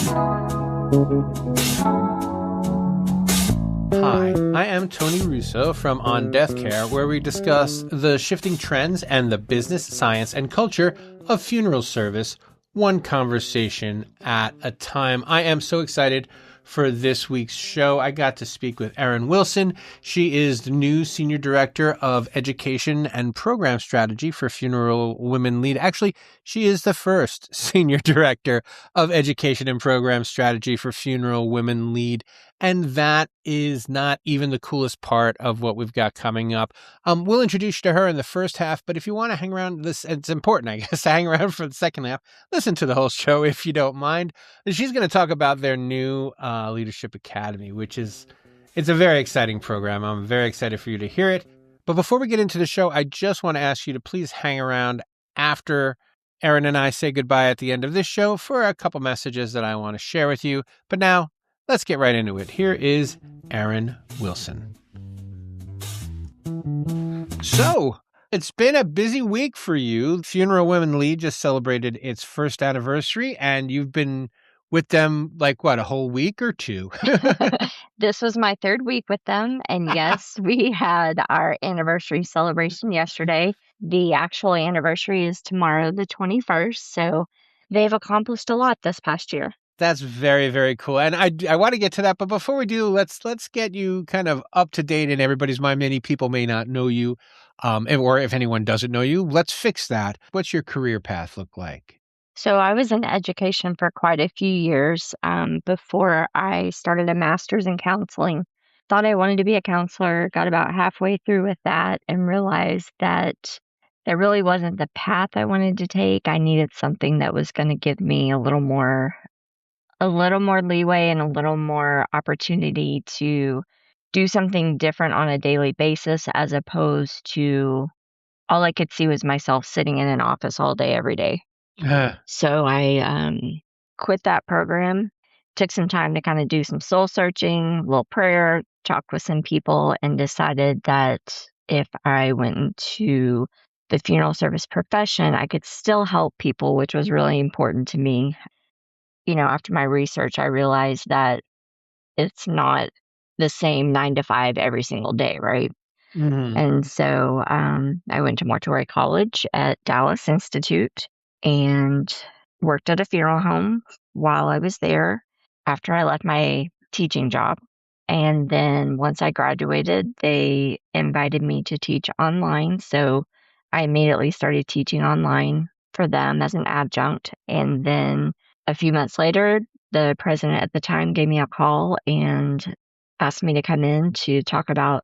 Hi, I am Tony Russo from On Death Care, where we discuss the shifting trends and the business, science, and culture of funeral service, one conversation at a time. I am so excited for this week's show. I got to speak with Erin Wilson. She is the new Senior Director of Education and Program Strategy for Funeral Women Lead. Actually, she is the first Senior Director of Education and Program Strategy for Funeral Women Lead. And that is not even the coolest part of what we've got coming up. We'll introduce you to her in the first half, but if you want to hang around, it's important, I guess, to hang around for the second half. Listen to the whole show if you don't mind. And she's going to talk about their new Leadership Academy, it's a very exciting program. I'm very excited for you to hear it. But before we get into the show, I just want to ask you to please hang around after Erin and I say goodbye at the end of this show for a couple messages that I want to share with you. But now, let's get right into it. Here is Erin Wilson. So, it's been a busy week for you. Funeral Women Lead just celebrated its first anniversary, and you've been with them a whole week or two? This was my third week with them, and yes, we had our anniversary celebration yesterday. The actual anniversary is tomorrow, the 21st, so they've accomplished a lot this past year. That's very, very cool. And I want to get to that. But before we do, let's get you kind of up to date in everybody's mind. Many people may not know you, or if anyone doesn't know you, let's fix that. What's your career path look like? So I was in education for quite a few years before I started a master's in counseling. Thought I wanted to be a counselor, got about halfway through with that and realized that that really wasn't the path I wanted to take. I needed something that was going to give me a little more leeway and a little more opportunity to do something different on a daily basis, as opposed to all I could see was myself sitting in an office all day, every day. So I quit that program, took some time to kind of do some soul searching, a little prayer, talk with some people, and decided that if I went into the funeral service profession, I could still help people, which was really important to me. After my research, I realized that it's not the same 9 to 5 every single day, right? Mm-hmm. And so I went to Mortuary College at Dallas Institute and worked at a funeral home while I was there after I left my teaching job. And then once I graduated, they invited me to teach online. So I immediately started teaching online for them as an adjunct. And then a few months later, the president at the time gave me a call and asked me to come in to talk about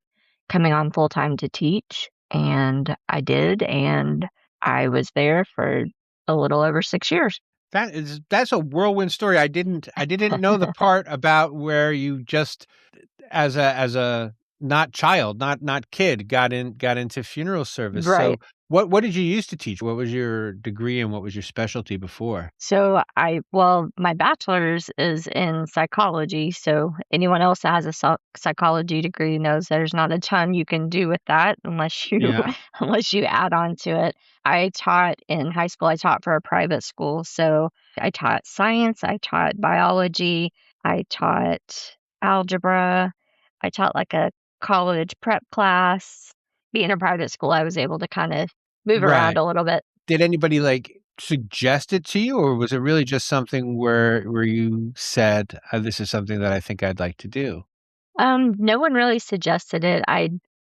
coming on full time to teach. And I did. And I was there for a little over 6 years. That's a whirlwind story. I didn't know the part about where you just as a not kid got into funeral service. Right. So what did you used to teach? What was your degree and what was your specialty before? So my bachelor's is in psychology. So anyone else that has a psychology degree knows there's not a ton you can do with that unless you unless you add on to it. I taught in high school. I taught for a private school. So I taught science. I taught biology. I taught algebra. I taught like a college prep class. Being a private school, I was able to kind of move around a little bit. Did anybody suggest it to you, or was it really just something where you said, this is something that I think I'd like to do? No one really suggested it.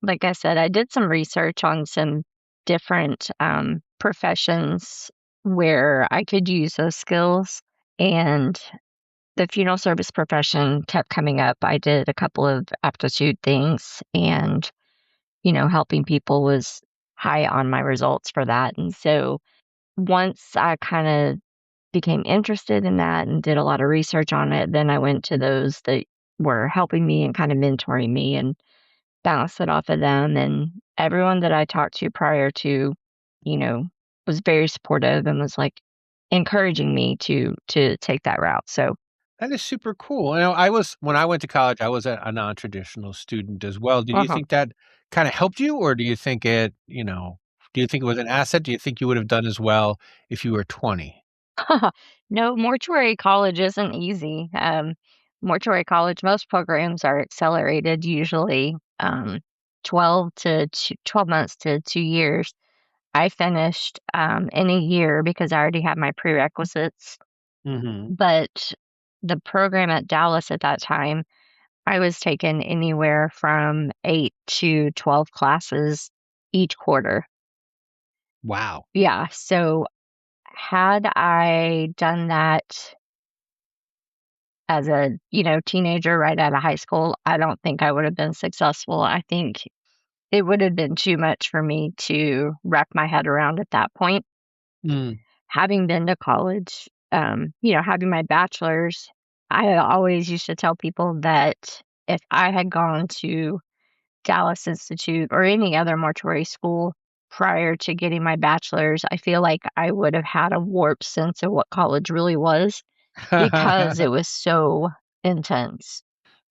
Like I said, I did some research on some different professions where I could use those skills, and the funeral service profession kept coming up. I did a couple of aptitude things, and helping people was high on my results for that. And so once I kind of became interested in that and did a lot of research on it, then I went to those that were helping me and kind of mentoring me and bounced it off of them. And everyone that I talked to prior to, was very supportive and was encouraging me to take that route. So that is super cool. When I went to college, I was a non-traditional student as well. Did you think that kind of helped you, or do you think it was an asset? Do you think you would have done as well if you were 20? No, mortuary college isn't easy. Mortuary college, most programs are accelerated, usually 12 months to 2 years. I finished in a year because I already had my prerequisites. Hmm. But the program at Dallas at that time, I was taking anywhere from 8 to 12 classes each quarter. Wow. Yeah, so had I done that as a, teenager right out of high school, I don't think I would have been successful. I think it would have been too much for me to wrap my head around at that point. Mm. Having been to college, having my bachelor's, I always used to tell people that if I had gone to Dallas Institute or any other mortuary school prior to getting my bachelor's, I feel like I would have had a warped sense of what college really was because it was so intense.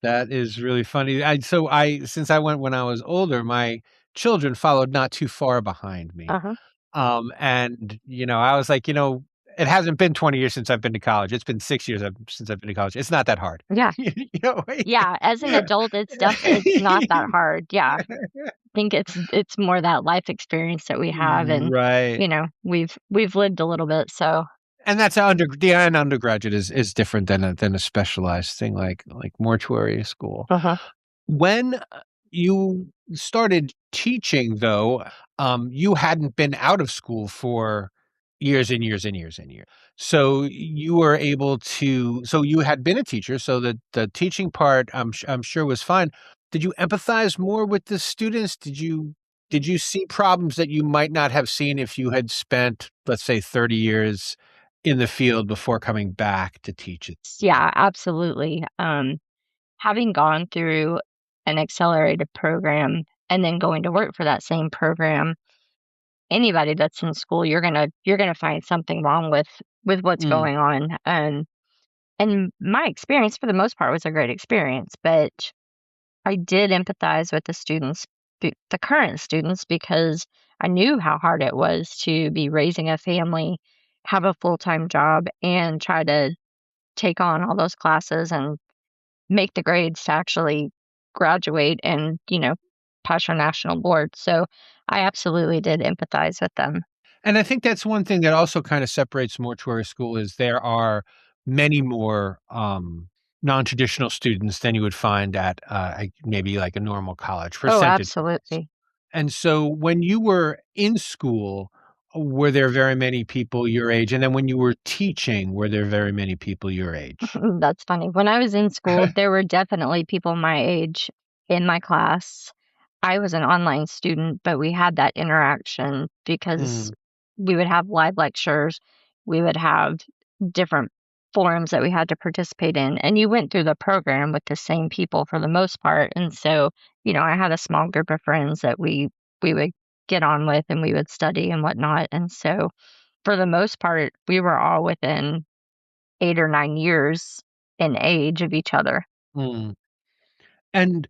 That is really funny. Since I went when I was older, my children followed not too far behind me. Uh-huh. And, I was like, it hasn't been 20 years since I've been to college. It's been 6 years since I've been to college. It's not that hard. Yeah. You know? Yeah, as an adult, it's not that hard. Yeah. Think it's more that life experience that we have and, Right. we've lived a little bit, so And that's an undergraduate is different than a specialized thing like mortuary school. uh-huh. When you started teaching, though, you hadn't been out of school for years and years and years and years. So you were able to so you had been a teacher, so the teaching part, I'm sure was fine. Did you empathize more with the students? Did you see problems that you might not have seen if you had spent, let's say, 30 years in the field before coming back to teach it? Yeah, absolutely. Having gone through an accelerated program and then going to work for that same program, anybody that's in school, you're gonna find something wrong with what's Mm, going on. And my experience for the most part was a great experience, but I did empathize with the students, the current students, because I knew how hard it was to be raising a family, have a full-time job, and try to take on all those classes and make the grades to actually graduate and, pass your national board. So I absolutely did empathize with them. and I think that's one thing that also kinda separates mortuary school is there are many more, non-traditional students than you would find at, maybe like a normal college, Oh, percentage-wise. absolutely. And so when you were in school, were there very many people your age? And then when you were teaching, were there very many people your age? That's funny. When I was in school, there were definitely people my age in my class. I was an online student, but we had that interaction because Mm, we would have live lectures. We would have different forums that we had to participate in. And you went through the program with the same people for the most part. And so, I had a small group of friends that we would get on with and we would study and whatnot. And so for the most part, we were all within 8 or 9 years in age of each other. mm. And,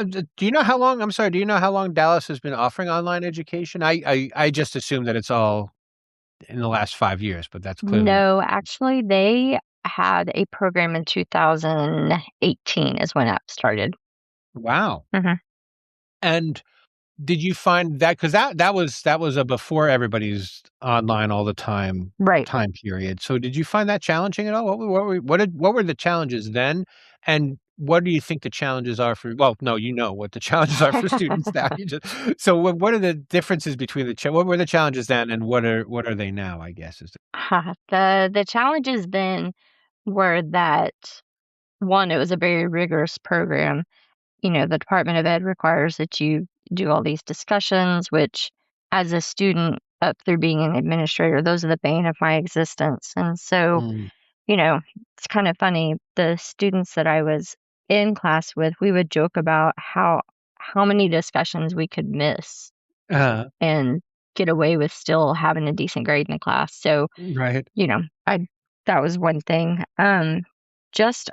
do you know how long I'm sorry, do you know how long Dallas has been offering online education? I just assume that it's all in the last 5 years, but that's clearly not. No, actually, they had a program in 2018 is when that started. Wow. Mhm. And did you find that because that was a before everybody's online all the Right. time period. So did you find that challenging at all? What were the challenges then? And what do you think the challenges are for well, no, you know what the challenges are for students now. You just so what are the differences between what were the challenges then and what are they now, I guess is the The challenges then were that, 1, it was a very rigorous program. The Department of Ed requires that you do all these discussions, which as a student up through being an administrator, those are the bane of my existence. And so, Mm. you know, it's kind of funny. The students that I was in class with, we would joke about how many discussions we could miss Uh, and get away with still having a decent grade in the class. So, right. I that was one thing. Just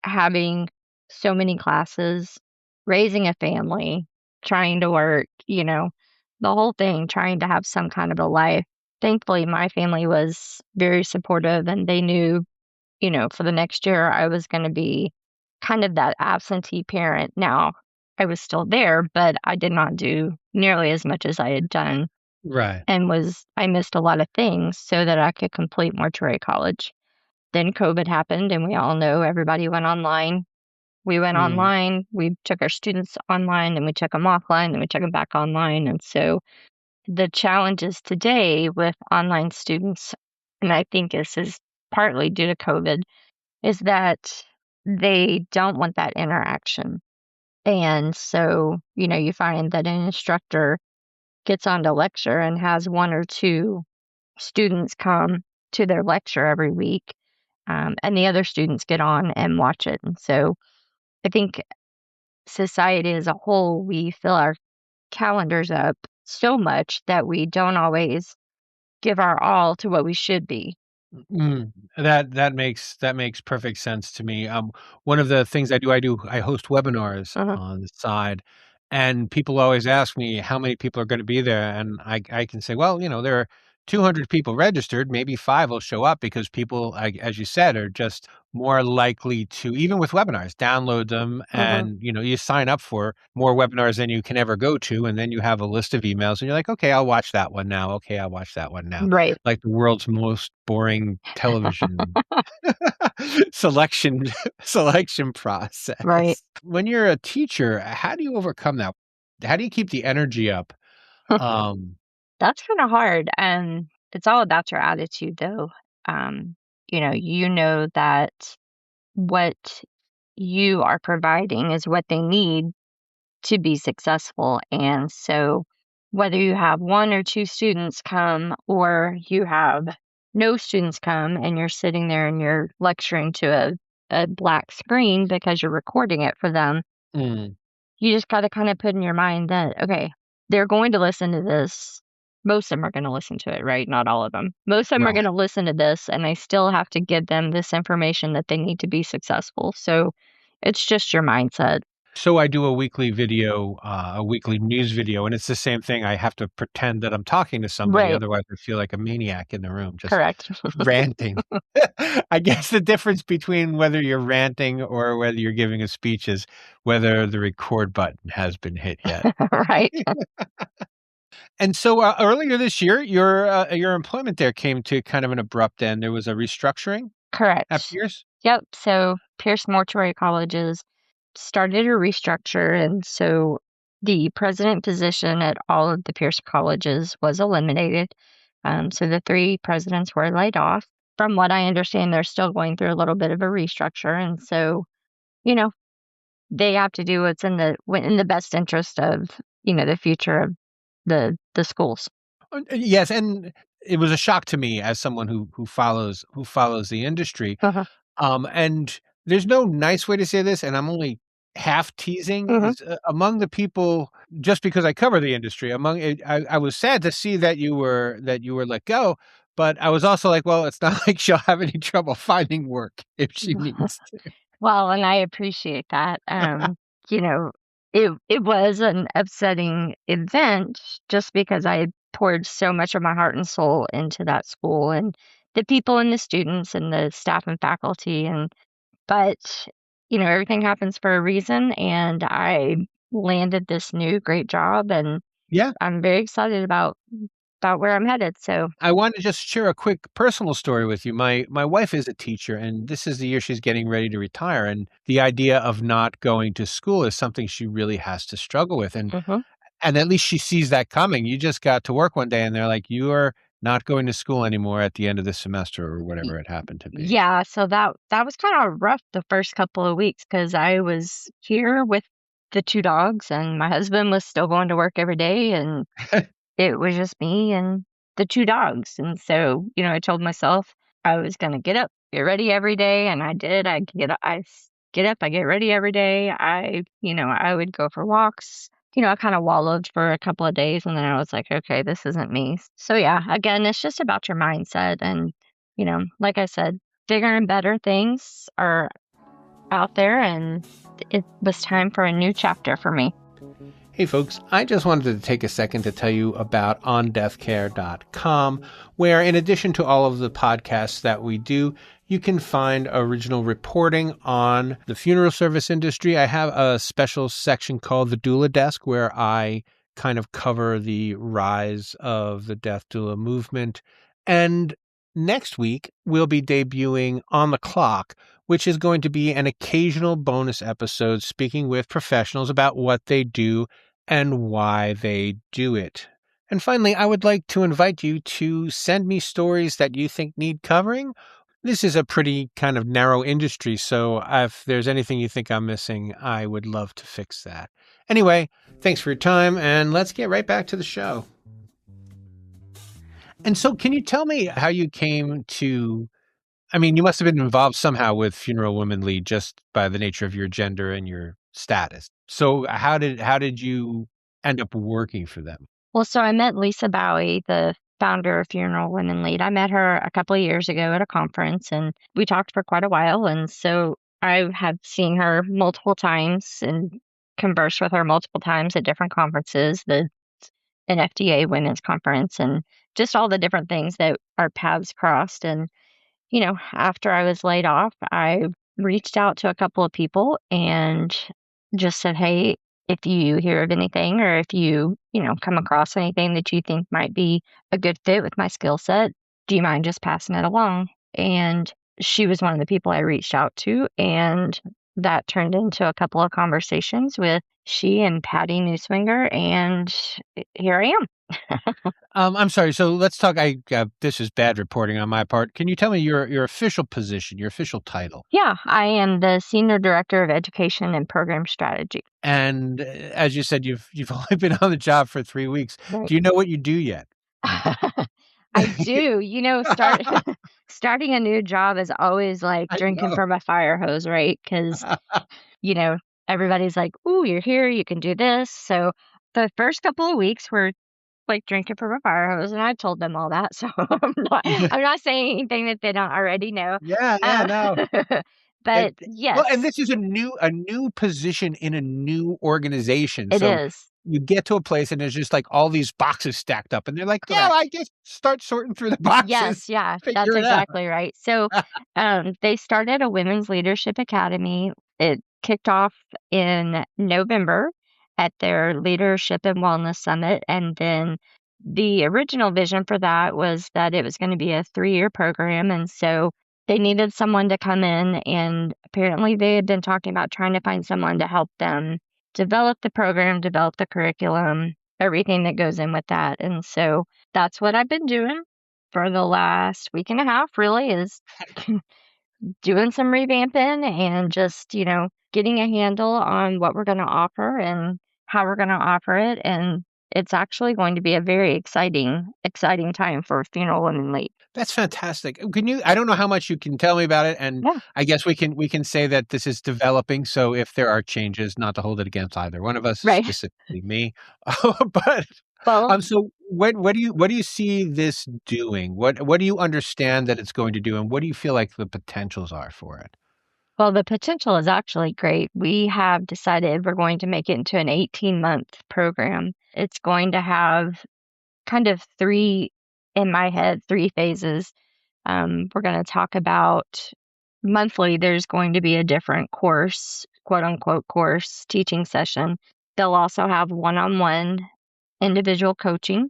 having so many classes, raising a family, trying to work, the whole thing, trying to have some kind of a life thankfully, my family was very supportive, and they knew, for the next year, I was going to be kind of that absentee parent. Now, I was still there, but I did not do nearly as much as I had done, Right. and I missed a lot of things so that I could complete mortuary college. Then COVID happened, and we all know everybody went online. We went Mm, online, we took our students online, then we took them offline, then we took them back online. And so the challenges today with online students, and I think this is partly due to COVID, is that they don't want that interaction. And so, you find that an instructor gets on to lecture and has one or two students come to their lecture every week, and the other students get on and watch it. And so I think society as a whole, we fill our calendars up so much that we don't always give our all to what we should be. that makes perfect sense to me. One of the things I host webinars Uh-huh, on the side, and people always ask me how many people are going to be there, and I can say, well, there are 200 people registered, maybe five will show up because people, as you said, are just more likely to, even with webinars, download them, uh-huh. and you sign up for more webinars than you can ever go to, and then you have a list of emails, and you're like, okay, I'll watch that one now. Okay, I'll watch that one now, Right, like the world's most boring television selection selection right. process. When you're a teacher, how do you overcome that? How do you keep the energy up? Um, That's kind of hard. And it's all about your attitude, though. Um, you know that what you are providing is what they need to be successful. And so, whether you have one or two students come, or you have no students come, and you're sitting there and you're lecturing to a black screen because you're recording it for them, mm, you just got to kind of put in your mind that, okay, they're going to listen to this. Most of them are going to listen to it, right? Not all of them. Most of them are right. going to listen to this, and I still have to give them this information that they need to be successful. So it's just your mindset. So I do a weekly video, a weekly news video, and it's the same thing. I have to pretend that I'm talking to somebody, Right. otherwise I feel like a maniac in the room, just Correct. ranting. I guess the difference between whether you're ranting or whether you're giving a speech is whether the record button has been hit yet. Right. And so, earlier this year, your employment there came to kind of an abrupt end. There was a restructuring at Correct. Pierce? Yep. So Pierce Mortuary Colleges started a restructure. And so the president position at all of the Pierce colleges was eliminated. So the three presidents were laid off. From what I understand, they're still going through a little bit of a restructure. And so, you know, they have to do what's in the best interest of, the future of the schools. Yes, and it was a shock to me as someone who follows the industry. Uh-huh. And there's no nice way to say this, and I'm only half teasing, Hmm. is, among the people, just because I cover the industry, among it, I was sad to see that you were let go, but I was also like, well, it's not like she'll have any trouble finding work if she needs to. Well, and I appreciate that. You know, it was an upsetting event just because I had poured so much of my heart and soul into that school, and the people and the students and the staff and faculty. And but everything happens for a reason, and I landed this new great job, and Yeah. I'm very excited about where I'm headed. So, I want to just share a quick personal story with you. My wife is a teacher, and this is the year she's getting ready to retire. And the idea of not going to school is something she really has to struggle with. mhm. And at least she sees that coming. You just got to work one day, and they're like, "You are not going to school anymore at the end of the semester," or Y- whatever it happened to be. yeah, so that was kind of rough the first couple of weeks because I was here with the two dogs, and my husband was still going to work every day, and it was just me and the 2 dogs. And so, I told myself I was gonna get up, get ready every day, and I did. Get up, I get ready every day. I would go for walks. I kinda wallowed for a couple of days, and then I was like, "Okay, this isn't me." So, yeah, again, it's just about your mindset. And, like I said, bigger and better things are out there, and it was time for a new chapter for me. Hey folks, I just wanted to take a second to tell you about ondeathcare.com, where in addition to all of the podcasts that we do, you can find original reporting on the funeral service industry. I have a special section called the Doula Desk where I kind of cover the rise of the death doula movement. And next week, we'll be debuting On the Clock, which is going to be an occasional bonus episode speaking with professionals about what they do and why they do it. And finally, I would like to invite you to send me stories that you think need covering. This is a pretty kind of narrow industry, so if there's anything you think I'm missing, I would love to fix that. Anyway, thanks for your time, and let's get right back to the show. And so can you tell me how you came to, I mean, you must have been involved somehow with Funeral Women Lead just by the nature of your gender and your status. So how did you end up working for them? Well, so I met Lisa Bowie, the founder of Funeral Women Lead. I met her a couple of years ago at a conference and we talked for quite a while. And so I have seen her multiple times and conversed with her multiple times at different conferences, the NFDA Women's Conference, and just all the different things that our paths crossed. And after I was laid off, I reached out to a couple of people and just said, hey, if you hear of anything or if you come across anything that you think might be a good fit with my skill set, do you mind just passing it along? And she was one of the people I reached out to. And that turned into a couple of conversations with she and Patty Newswinger. And here I am. I'm sorry. So let's talk. This is bad reporting on my part. Can you tell me your official position, your official title? Yeah, I am the Senior Director of Education and Program Strategy. And as you said, you've only been on the job for 3 weeks. Right. Do you know what you do yet? I do. Starting a new job is always like I drinking know. from a fire hose, right? Because, you know, everybody's like, "Ooh, you're here, you can do this." So the first couple of weeks were like drinking from a fire hose, and I told them all that. So I'm not saying anything that they don't already know. Yeah, yeah, Uh, no. And but well, and yes, this is a new position in a new organization. it So is. you get to a place and there's just like all these boxes stacked up and they're like, "Yeah, well, Correct. I guess start sorting through the boxes, Yes, yeah, that's figure it out." exactly right. So, they started a women's leadership academy. It kicked off in November at their leadership and wellness summit, and then the original vision for that was that it was going to be a 3-year program, and so they needed someone to come in, and apparently they had been talking about trying to find someone to help them develop the program, develop the curriculum, everything that goes in with that, and so that's what I've been doing for the last week and a half, really, is doing some revamping and just, getting a handle on what we're going to offer and how we're going to offer it. And it's actually going to be a very exciting time for Funeral Women Lead. That's fantastic. Can you I don't know how much you can tell me about it, and Yeah, I guess we can say that this is developing, so if there are changes, not to hold it against either one of us, right. specifically me. But, Well, so what do you see this doing? What do you understand that it's going to do, and what do you feel like the potentials are for it? well, the potential is actually great. We have decided we're going to make it into an 18-month program. It's going to have kind of in my head, 3 phases. We're going to talk about monthly, there's going to be a different course, quote unquote, course teaching session. They'll also have one on one individual coaching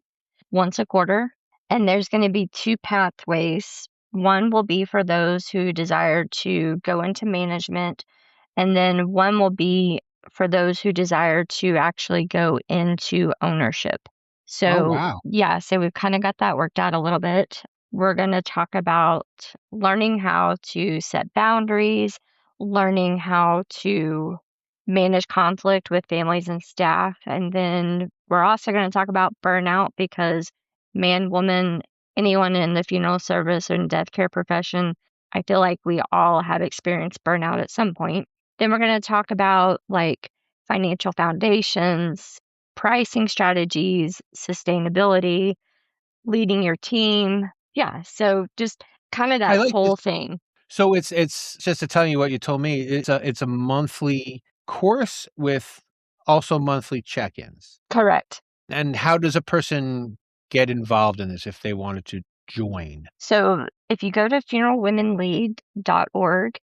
once a quarter. And there's going to be 2 pathways. One will be for those who desire to go into management, and then one will be for those who desire to actually go into ownership. Oh, So, wow. yeah, so we've kind of got that worked out a little bit. We're going to talk about learning how to set boundaries, learning how to manage conflict with families and staff. And then we're also going to talk about burnout because man, woman, anyone in the funeral service and death care profession, I feel like we all have experienced burnout at some point. Then we're going to talk about like financial foundations, pricing strategies, sustainability, leading your team. Yeah, so just kind of I that like this. whole thing. So it's just to tell you what you told me, it's a monthly course with also monthly check-ins. Correct. And how does a person get involved in this if they wanted to join? So if you go to funeralwomenlead.org,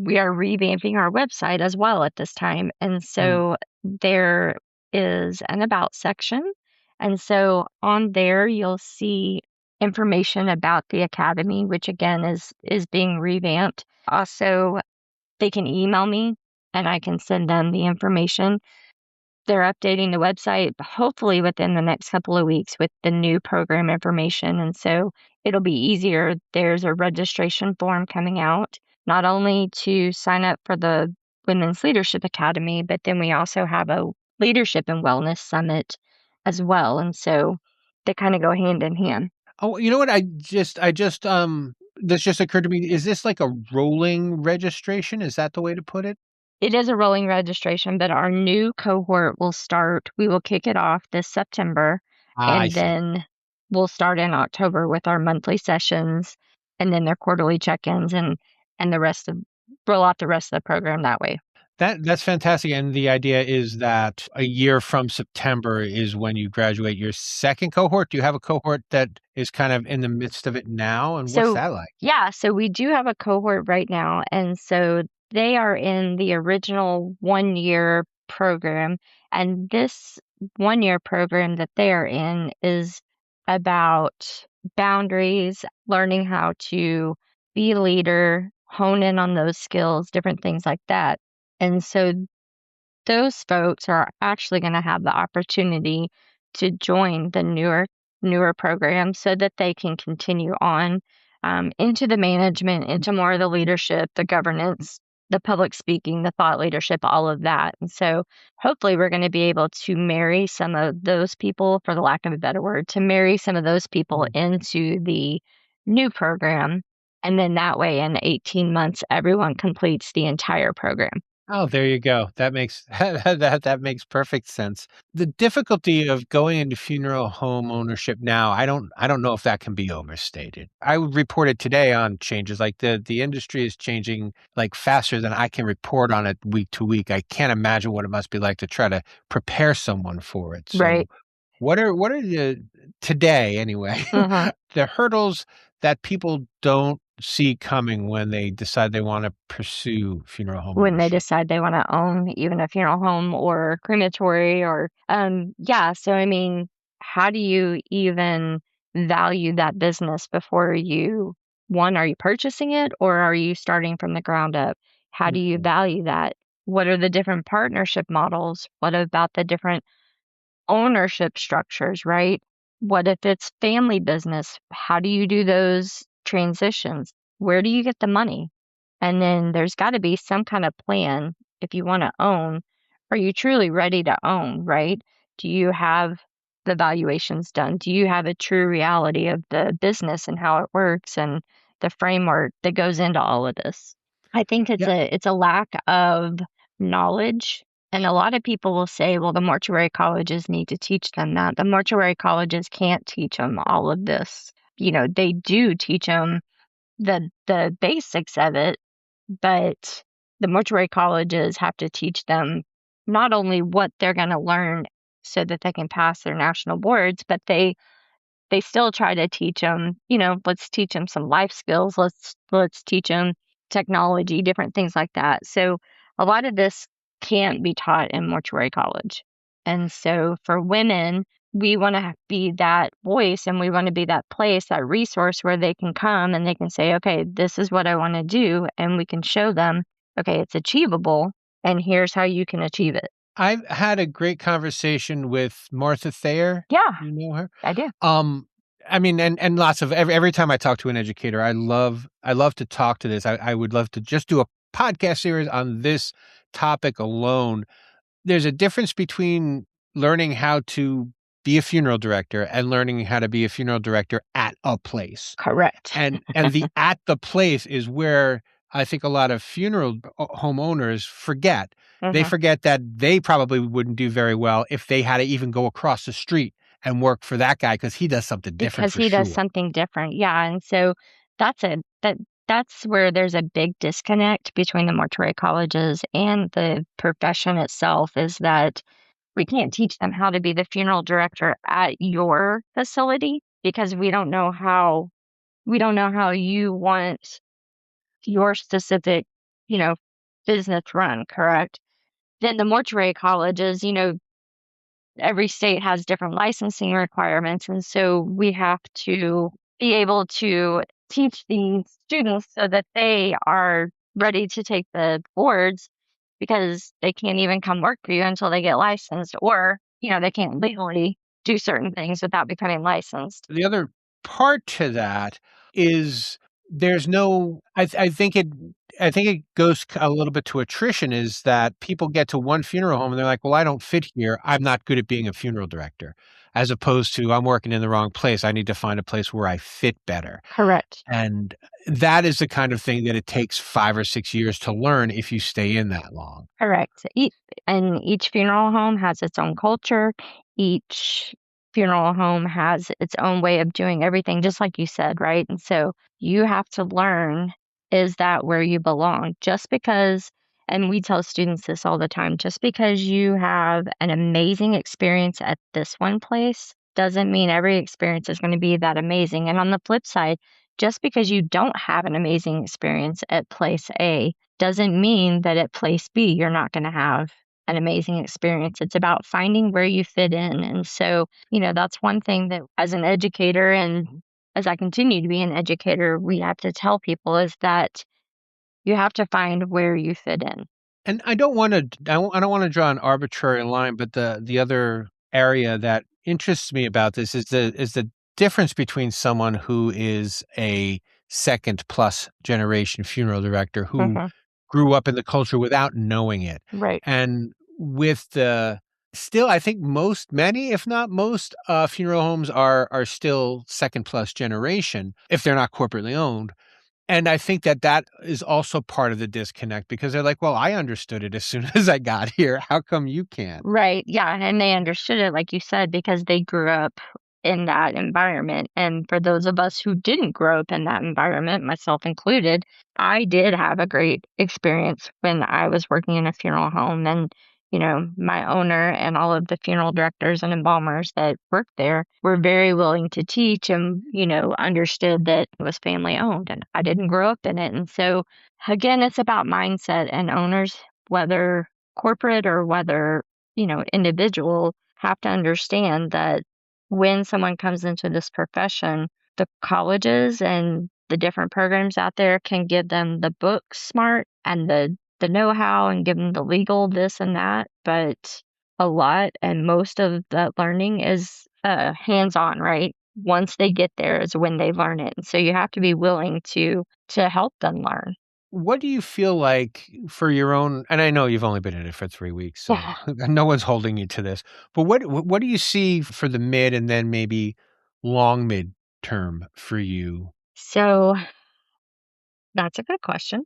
we are revamping our website as well at this time. And Mm. so there is an about section. And so on there, you'll see information about the academy, which again is being revamped. Also, they can email me and I can send them the information. They're updating the website hopefully within the next couple of weeks with the new program information. And so it'll be easier. There's a registration form coming out, not only to sign up for the Women's Leadership Academy, but then we also have a Leadership and Wellness Summit as well. And so they kind of go hand in hand. Oh, you know what? This just occurred to me. Is this like a rolling registration? Is that the way to put it? It is a rolling registration, but our new cohort will start. We will kick it off this September, Ah, I and see. then we'll start in October with our monthly sessions and then their quarterly check-ins and the rest of roll out the rest of the program that way. That's fantastic. And the idea is that a year from September is when you graduate your second cohort. Do you have a cohort that is kind of in the midst of it now? And what's So, that like? yeah, so we do have a cohort right now, and so they are in the original 1-year program, and this 1-year program that they are in is about boundaries, learning how to be a leader, hone in on those skills, different things like that. And so those folks are actually going to have the opportunity to join the newer program so that they can continue on into the management, into more of the leadership, the governance, the public speaking, the thought leadership, all of that. And so hopefully we're going to be able to marry some of those people, for the lack of a better word, to marry some of those people Mm. into the new program. And then that way in 18 months, everyone completes the entire program. Oh, there you go. That makes that makes perfect sense. The difficulty of going into funeral home ownership now, I don't know if that can be overstated. I reported today on changes like the industry is changing like faster than I can report on it week to week. I can't imagine what it must be like to try to prepare someone for it. So Right. what are the today anyway, Hmm. the hurdles that people don't see coming when they decide they want to pursue funeral home When they ownership? decide they wanna own even a funeral home or crematory or, yeah, so I mean, how do you even value that business before you 1, are you purchasing it or are you starting from the ground up? How do you Mhm. value that? What are the different partnership models? What about the different ownership structures, right? What if it's family business? How do you do those transitions? Where do you get the money? And then there's got to be some kind of plan if you want to own. Are you truly ready to own, right? Do you have the valuations done? Do you have a true reality of the business and how it works and the framework that goes into all of this? I think Yeah. it's a lack of knowledge, and a lot of people will say, well, the mortuary colleges need to teach them that. The mortuary colleges can't teach them all of this. They do teach them the basics of it, but the mortuary colleges have to teach them not only what they're going to learn so that they can pass their national boards, but they still try to teach them, let's teach them some life skills. Let's teach them technology, different things like that. So a lot of this can't be taught in mortuary college. And so for women, we want to be that voice and we want to be that place, that resource where they can come and they can say, okay, this is what I want to do. And we can show them, okay, it's achievable and here's how you can achieve it. I've had a great conversation with Martha Thayer. Yeah, You know her? I do. Um, I mean, and lots of every time I talk to an educator, I love to talk to this. I would love to just do a podcast series on this topic alone. There's a difference between learning how to be a funeral director and learning how to be a funeral director at a place. Correct. And the at the place is where I think a lot of funeral homeowners forget. They Hmm. forget that they probably wouldn't do very well if they had to even go across the street and work for that guy because he does something different Because for he does sure. something different, yeah, and so that's it. that's where there's a big disconnect between the mortuary colleges and the profession itself, is that we can't teach them how to be the funeral director at your facility because we don't know how you want your specific, you know, business run, correct? Then the mortuary colleges, every state has different licensing requirements. And so we have to be able to teach these students so that they are ready to take the boards because they can't even come work for you until they get licensed, or, they can't legally do certain things without becoming licensed. The other part to that is there's no I think it goes a little bit to attrition is that people get to one funeral home and they're like, "Well, I don't fit here. I'm not good at being a funeral director." As opposed to, "I'm working in the wrong place. I need to find a place where I fit better." Correct. And that is the kind of thing that it takes 5 or 6 years to learn if you stay in that long. Correct. And each funeral home has its own culture. Each funeral home has its own way of doing everything, just like you said, right? And so you have to learn, is that where you belong? Just because, and we tell students this all the time, just because you have an amazing experience at this one place doesn't mean every experience is going to be that amazing. And on the flip side, just because you don't have an amazing experience at place A doesn't mean that at place B, you're not going to have an amazing experience. It's about finding where you fit in. And so, that's one thing that as an educator and as I continue to be an educator, we have to tell people is that you have to find where you fit in. And I don't wanna draw an arbitrary line, but the other area that interests me about this is the difference between someone who is a 2nd plus generation funeral director who Hmm. grew up in the culture without knowing it, Right. and with the still, I think many, if not most, funeral homes are still 2nd plus generation if they're not corporately owned. And I think that is also part of the disconnect because they're like, "Well, I understood it as soon as I got here. How come you can't?" Right. Yeah. And they understood it, like you said, because they grew up in that environment. And for those of us who didn't grow up in that environment, myself included, I did have a great experience when I was working in a funeral home. And, my owner and all of the funeral directors and embalmers that worked there were very willing to teach and, understood that it was family owned. And I didn't grow up in it. And so, again, it's about mindset, and owners, whether corporate or whether individual, have to understand that when someone comes into this profession, the colleges and the different programs out there can give them the book smart and the know-how and give them the legal this and that, but a lot and most of the learning is hands-on, right? Once they get there is when they learn it. And so you have to be willing to help them learn. What do you feel like for your own, and I know you've only been in it for 3 weeks, so Yeah. no one's holding you to this, but what do you see for the mid and then maybe long mid-term for you? So that's a good question.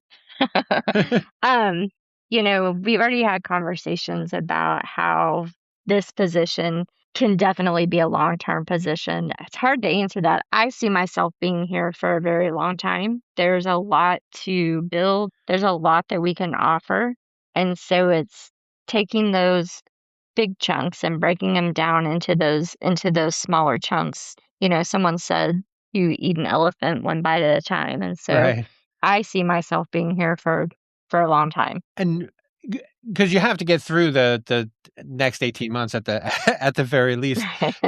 Um, we've already had conversations about how this position can definitely be a long-term position. It's hard to answer that. I see myself being here for a very long time. There's a lot to build. There's a lot that we can offer. And so it's taking those big chunks and breaking them down into those smaller chunks. Someone said you eat an elephant one bite at a time. And so Right. I see myself being here for a long time. And because you have to get through the next 18 months at the at the very least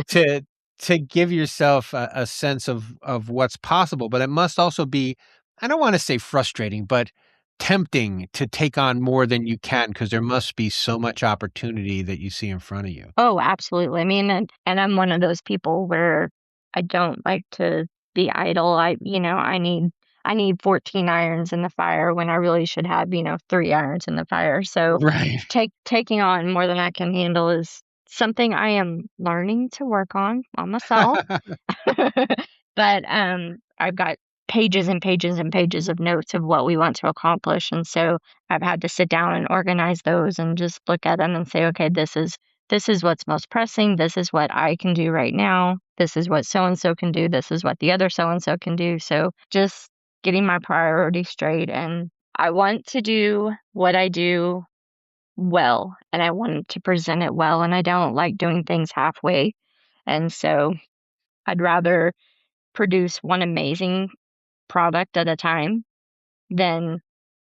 to give yourself a sense of what's possible, but it must also be, I don't wanna say frustrating, but tempting to take on more than you can because there must be so much opportunity that you see in front of you. Oh, absolutely. I mean, and I'm one of those people where I don't like to be idle. I need 14 irons in the fire when I really should have, 3 irons in the fire. So Right. taking on more than I can handle is something I am learning to work on myself. But, I've got pages and pages and pages of notes of what we want to accomplish, and so I've had to sit down and organize those and just look at them and say, "Okay, this is what's most pressing. This is what I can do right now. This is what so and so can do. This is what the other so and so can do." So just getting my priorities straight. And I want to do what I do well, and I want to present it well, and I don't like doing things halfway. And so I'd rather produce one amazing product at a time than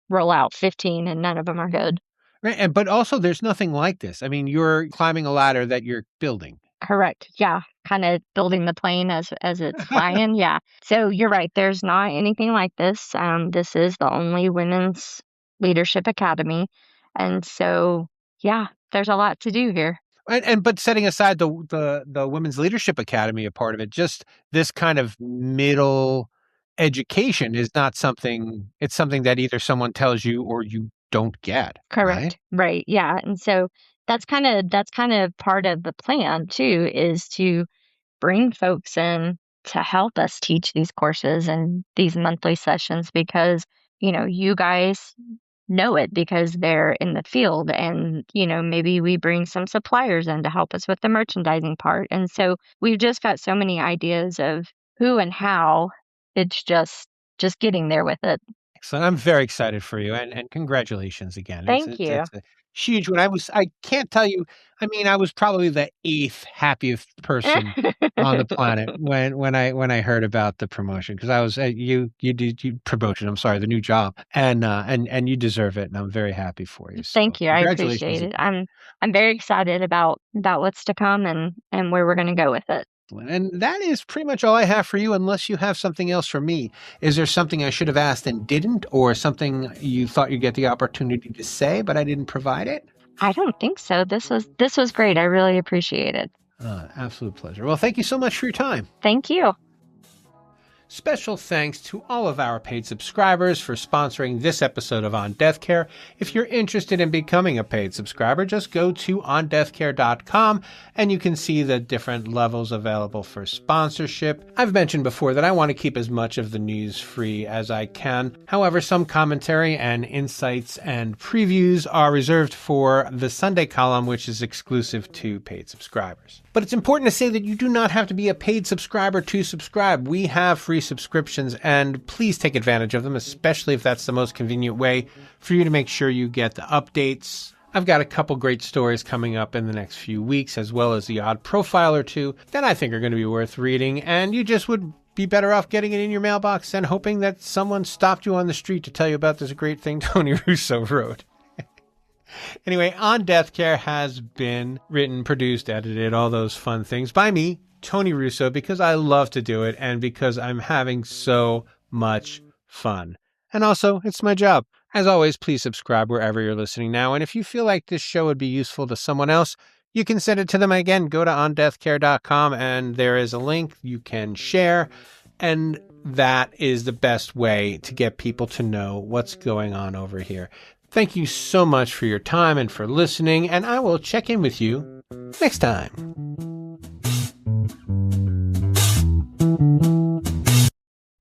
roll out 15 and none of them are good. Right, but also there's nothing like this. I mean, you're climbing a ladder that you're building. Correct. Yeah. Kind of building the plane as it's flying. Yeah. So you're right. There's not anything like this. This is the only women's leadership academy. And so, yeah, there's a lot to do here. But setting aside the Women's Leadership Academy, a part of it, just this kind of middle education is not something. It's something that either someone tells you or you don't get. Correct. Right. Yeah. And so that's kind of part of the plan too, is to bring folks in to help us teach these courses and these monthly sessions because, you guys know it because they're in the field, and, maybe we bring some suppliers in to help us with the merchandising part. And so we've just got so many ideas of who and how. It's just getting there with it. Excellent. I'm very excited for you, and congratulations again. Thank you. It's a huge one. I can't tell you. I mean, I was probably the 8th happiest person on the planet when I heard about the promotion, because I was you promotion. I'm sorry, the new job, and you deserve it, and I'm very happy for you. So Thank you. I congratulations appreciate it. again. I'm very excited about what's to come and where we're going to go with it. And that is pretty much all I have for you, unless you have something else for me. Is there something I should have asked and didn't, or something you thought you'd get the opportunity to say, but I didn't provide it? I don't think so. This was great. I really appreciate it. Absolute pleasure. Well, thank you so much for your time. Thank you. Special thanks to all of our paid subscribers for sponsoring this episode of On Death Care. If you're interested in becoming a paid subscriber, just go to ondeathcare.com and you can see the different levels available for sponsorship. I've mentioned before that I want to keep as much of the news free as I can. However, some commentary and insights and previews are reserved for the Sunday column, which is exclusive to paid subscribers. But it's important to say that you do not have to be a paid subscriber to subscribe. We have free subscriptions, and please take advantage of them, especially if that's the most convenient way for you to make sure you get the updates. I've got a couple great stories coming up in the next few weeks, as well as the odd profile or two that I think are going to be worth reading, and you just would be better off getting it in your mailbox and hoping that someone stopped you on the street to tell you about this great thing Tony Russo wrote. Anyway, On Death Care has been written, produced, edited, all those fun things by me, Tony Russo, because I love to do it and because I'm having so much fun. And also, it's my job. As always, please subscribe wherever you're listening now. And if you feel like this show would be useful to someone else, you can send it to them. Again, go to ondeathcare.com and there is a link you can share. And that is the best way to get people to know what's going on over here. Thank you so much for your time and for listening, and I will check in with you next time.